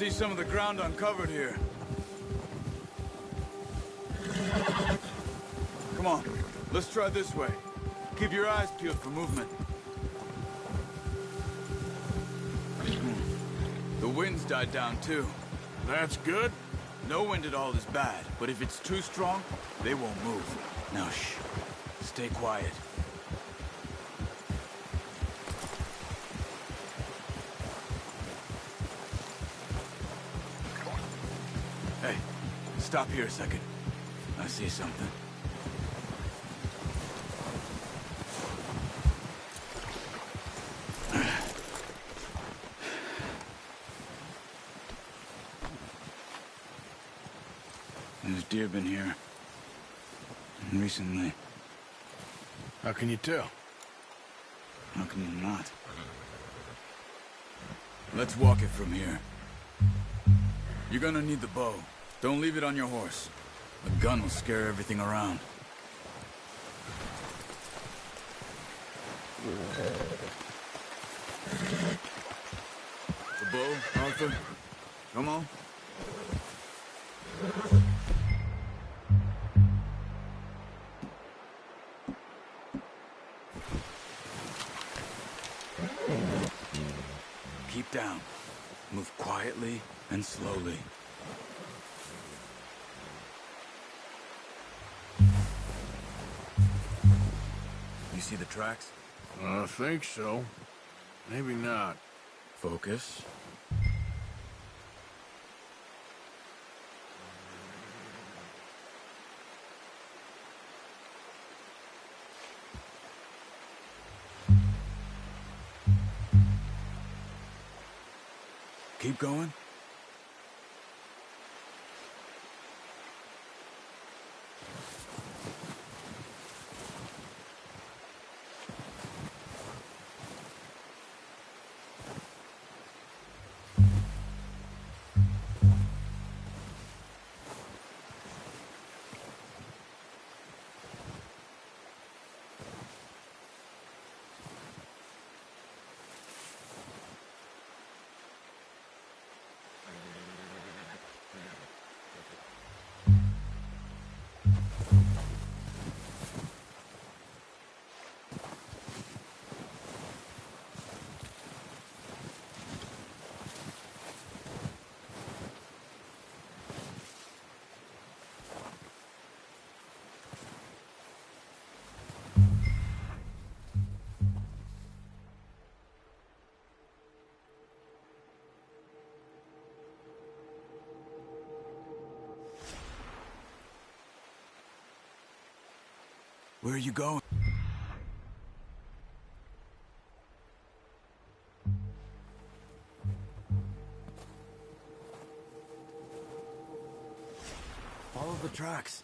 see some of the ground uncovered here. Come on, let's try this way. Keep your eyes peeled for movement. The wind's died down too. That's good. No wind at all is bad, but if it's too strong, they won't move. Now shh, stay quiet. Hey, stop here a second. I see something. There's deer been here. Recently. How can you tell? How can you not? Let's walk it from here. You're gonna need the bow. Don't leave it on your horse. The gun will scare everything around. The bow, Arthur? Come on. Keep down. Move quietly and slowly. You see the tracks? I think so. Maybe not. Focus. Keep going. Where are you going? Follow the tracks.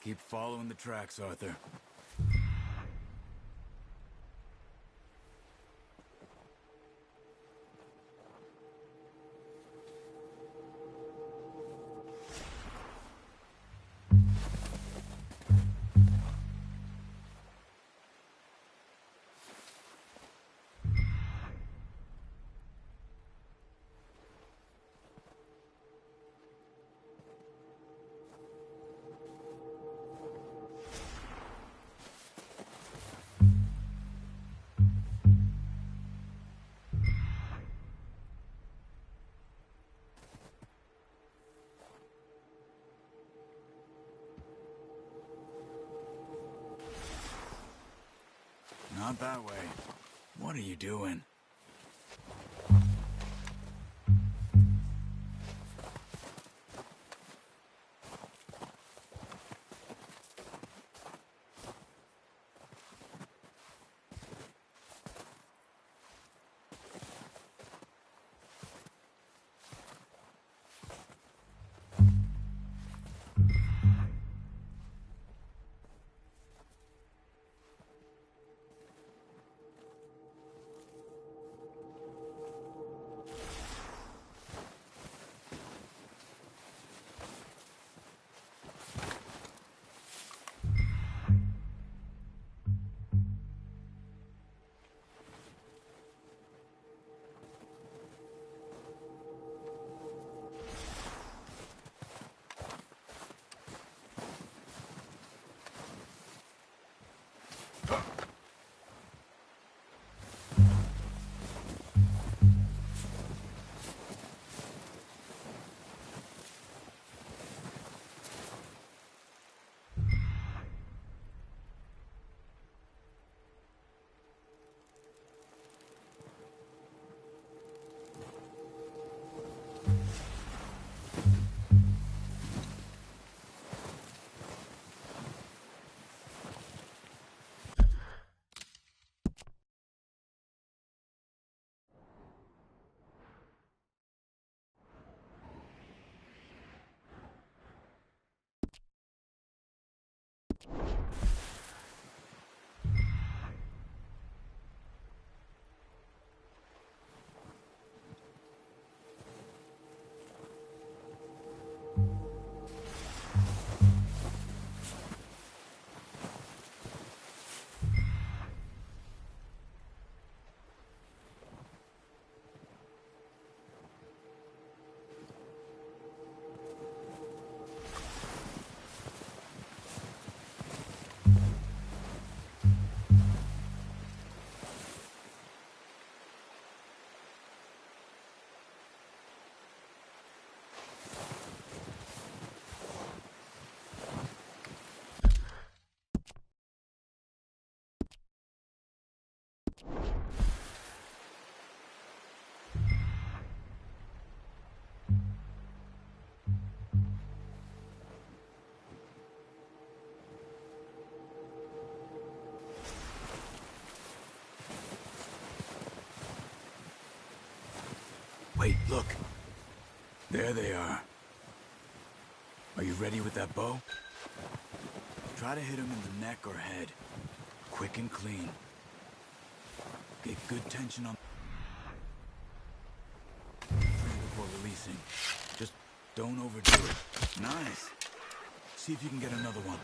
Keep following the tracks, Arthur. Not that way. What are you doing? Wait, look. There they are. Are you ready with that bow? Try to hit him in the neck or head. Quick and clean. Get good tension on before releasing. Just don't overdo it. Nice. See if you can get another one.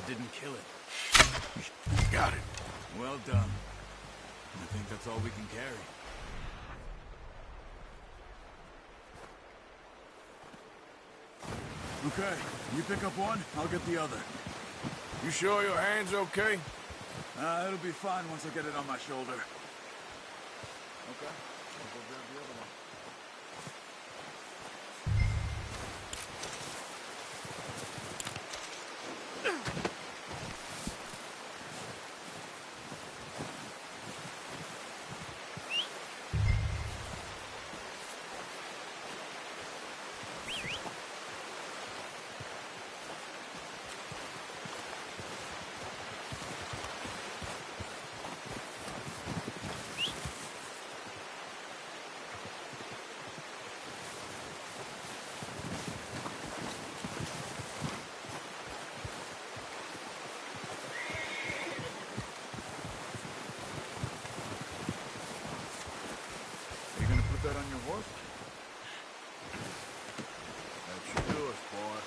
Didn't kill it. Got it. Well done. I think that's all we can carry. Okay, you pick up one, I'll get the other. You sure your hand's okay? It'll be fine once I get it on my shoulder. Okay, I'll go grab the other one. That on your horse? That should do us, boy.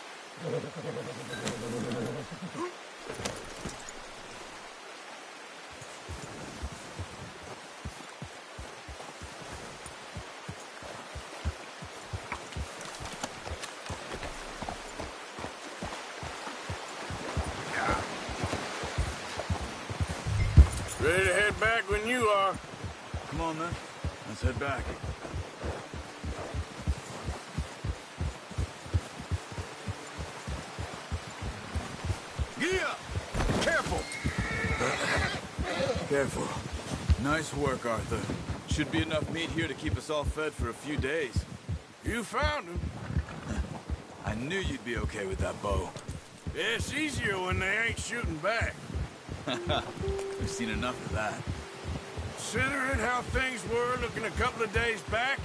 Ready to head back when you are. Come on, then. Let's head back. Yeah! Careful! Careful. Nice work, Arthur. Should be enough meat here to keep us all fed for a few days. You found him. I knew you'd be okay with that bow. It's easier when they ain't shooting back. We've seen enough of that. Considering how things were looking a couple of days back,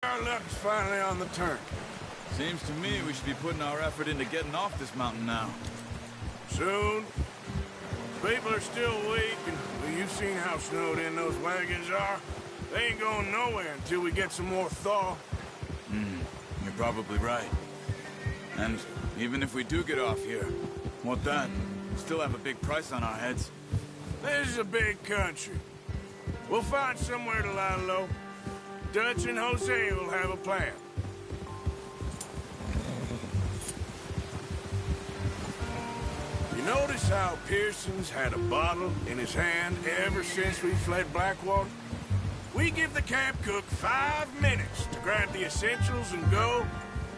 our luck's finally on the turn. Seems to me we should be putting our effort into getting off this mountain now. Soon. People are still weak, and well, you've seen how snowed in those wagons are. They ain't going nowhere until we get some more thaw. You're probably right. And even if we do get off here, what then? We still have a big price on our heads. This is a big country. We'll find somewhere to lie low. Dutch and Hosea will have a plan. You notice how Pearson's had a bottle in his hand ever since we fled Blackwater? We give the camp cook 5 minutes to grab the essentials and go,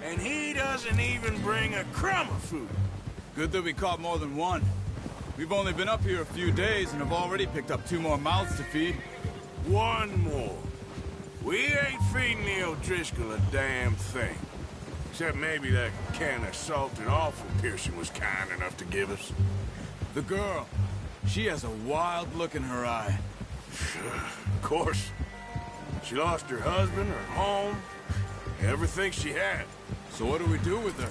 and he doesn't even bring a crumb of food. Good that we caught more than one. We've only been up here a few days and have already picked up 2 more mouths to feed. 1 more. We ain't feeding the O'Driscoll a damn thing. Except maybe that can of salted offal Pearson was kind enough to give us. The girl. She has a wild look in her eye. Of course. She lost her husband, her home, everything she had. So what do we do with her?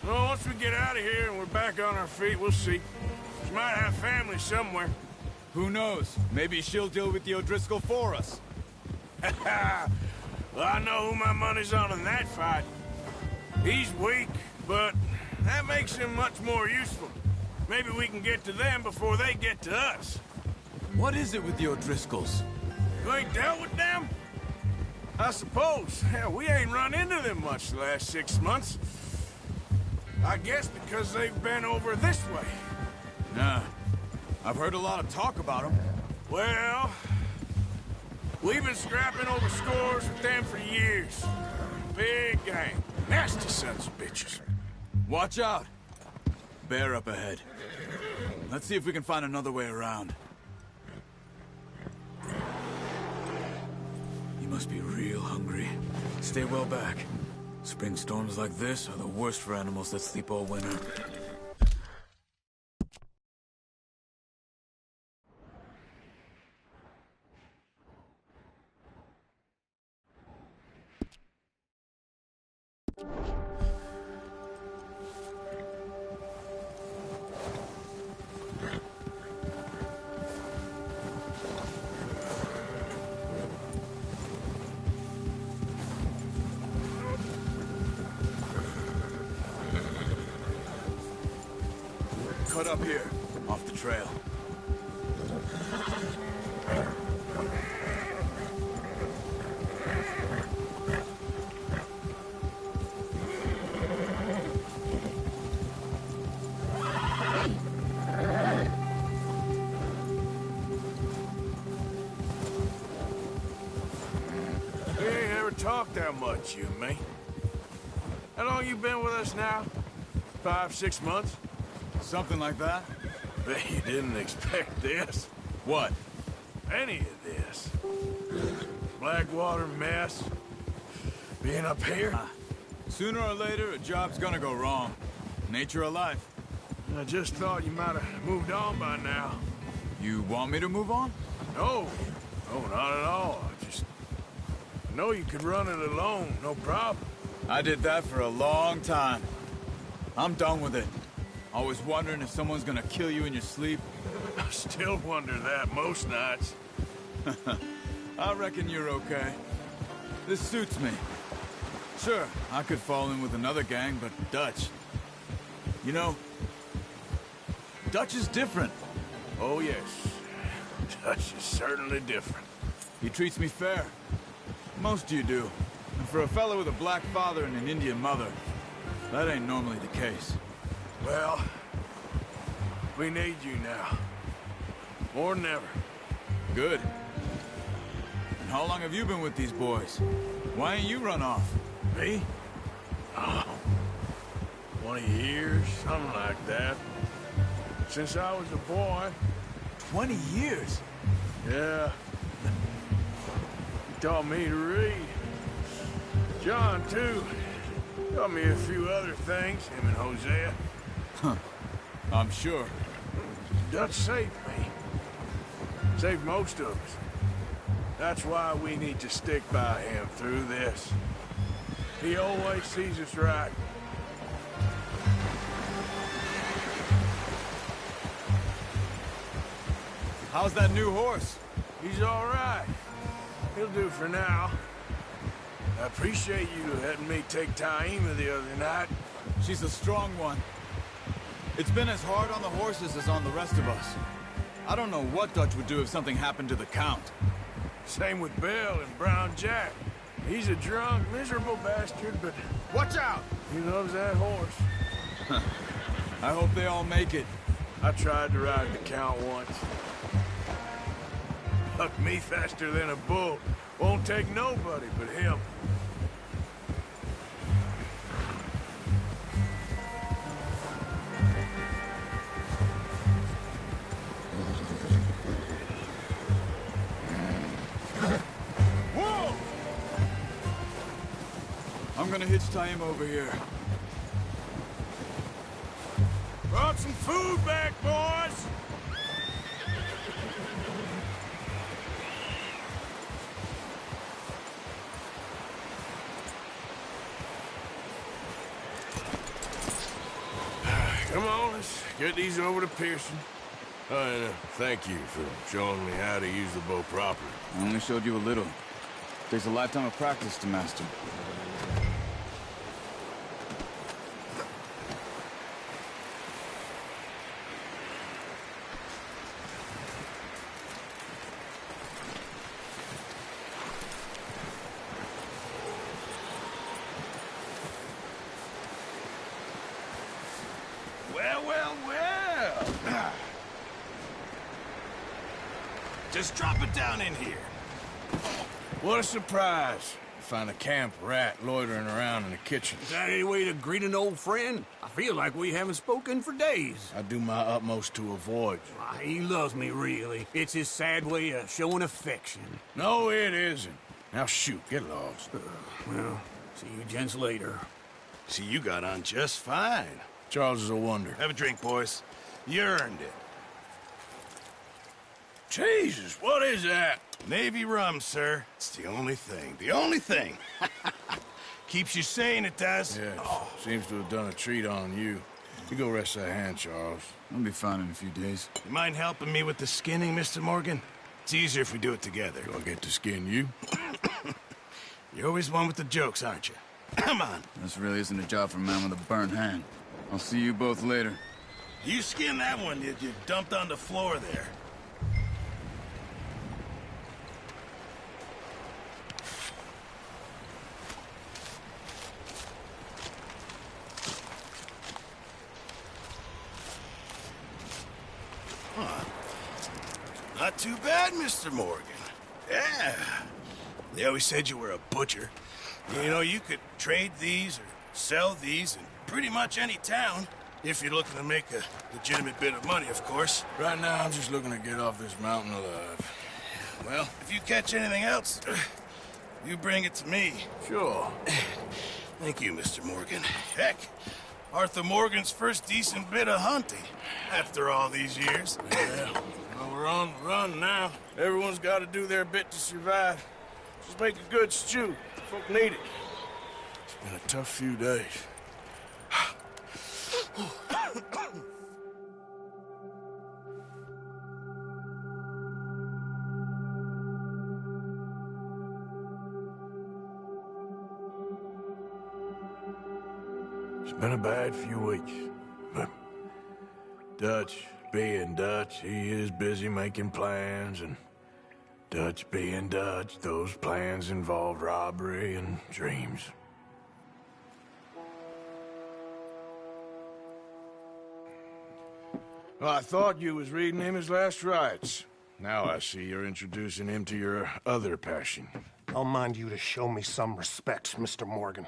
Well, once we get out of here and we're back on our feet, we'll see. She might have family somewhere. Who knows? Maybe she'll deal with the O'Driscoll for us. Well, I know who my money's on in that fight. He's weak, but that makes him much more useful. Maybe we can get to them before they get to us. What is it with the O'Driscolls? You ain't dealt with them? I suppose. Hell, we ain't run into them much the last 6 months. I guess because they've been over this way. Nah. I've heard a lot of talk about them. Well, we've been scrapping over scores with them for years. Big gang. Nasty sons of bitches. Watch out. Bear up ahead. Let's see if we can find another way around. You must be real hungry. Stay well back. Spring storms like this are the worst for animals that sleep all winter. Cut up here, off the trail. We ain't ever talked that much, you and me. How long you been with us now? 5, 6 months? Something like that? Bet you didn't expect this. What? Any of this. Blackwater mess. Being up here. Sooner or later, a job's gonna go wrong. Nature of life. I just thought you might have moved on by now. You want me to move on? No. No, not at all. I know you could run it alone, no problem. I did that for a long time. I'm done with it. Always wondering if someone's gonna kill you in your sleep. I still wonder that most nights. I reckon you're okay. This suits me. Sure, I could fall in with another gang, but Dutch... You know, Dutch is different. Oh, yes. Dutch is certainly different. He treats me fair. Most of you do. And for a fellow with a black father and an Indian mother, that ain't normally the case. Well, we need you now. More than ever. Good. And how long have you been with these boys? Why ain't you run off? Me? Oh, 20 years, something like that. Since I was a boy. 20 years? Yeah. He taught me to read. John, too. Taught me a few other things, him and Hosea. Huh. I'm sure. Dutch saved me. Saved most of us. That's why we need to stick by him through this. He always sees us right. How's that new horse? He's all right. He'll do for now. I appreciate you letting me take Taima the other night. She's a strong one. It's been as hard on the horses as on the rest of us. I don't know what Dutch would do if something happened to the Count. Same with Bill and Brown Jack. He's a drunk, miserable bastard, but Watch out! he loves that horse. I hope they all make it. I tried to ride the Count once. Bucked me faster than a bull. Won't take nobody but him. Whoa! I'm gonna hitch Taima over here. Brought some food back, boys! Come on, let's get these over to Pearson. And thank you for showing me how to use the bow properly. I only showed you a little. Takes a lifetime of practice to master. Well, well, well. Just drop it down in here. What a surprise. Find a camp rat loitering around in the kitchen. Is that any way to greet an old friend? I feel like we haven't spoken for days. I do my utmost to avoid you. Why, he loves me, really. It's his sad way of showing affection. No, it isn't. Now shoot, get lost. Well, see you gents later. See, you got on just fine. Charles is a wonder. Have a drink, boys. You earned it. Jesus, what is that? Navy rum, sir. It's the only thing. The only thing. Keeps you sane, it does. Yes, seems to have done a treat on you. You go rest that hand, Charles. I'll be fine in a few days. You mind helping me with the skinning, Mr. Morgan? It's easier if we do it together. Do I get to skin you? You're always one with the jokes, aren't you? Come on. This really isn't a job for a man with a burnt hand. I'll see you both later. You skinned that one you dumped on the floor there. Not too bad, Mr. Morgan. Yeah. They always said you were a butcher. You know, you could trade these or sell these in pretty much any town. If you're looking to make a legitimate bit of money, of course. Right now, I'm just looking to get off this mountain alive. Well, if you catch anything else, you bring it to me. Sure. Thank you, Mr. Morgan. Heck, Arthur Morgan's first decent bit of hunting after all these years. Yeah. Well, we're on the run now. Everyone's got to do their bit to survive. Just make a good stew. Folk need it. It's been a tough few days. It's been a bad few weeks, but Dutch being Dutch, he is busy making plans, and Dutch being Dutch, those plans involve robbery and dreams. Well, I thought you was reading him his last rites. Now I see you're introducing him to your other passion. I'll mind you to show me some respect, Mr. Morgan.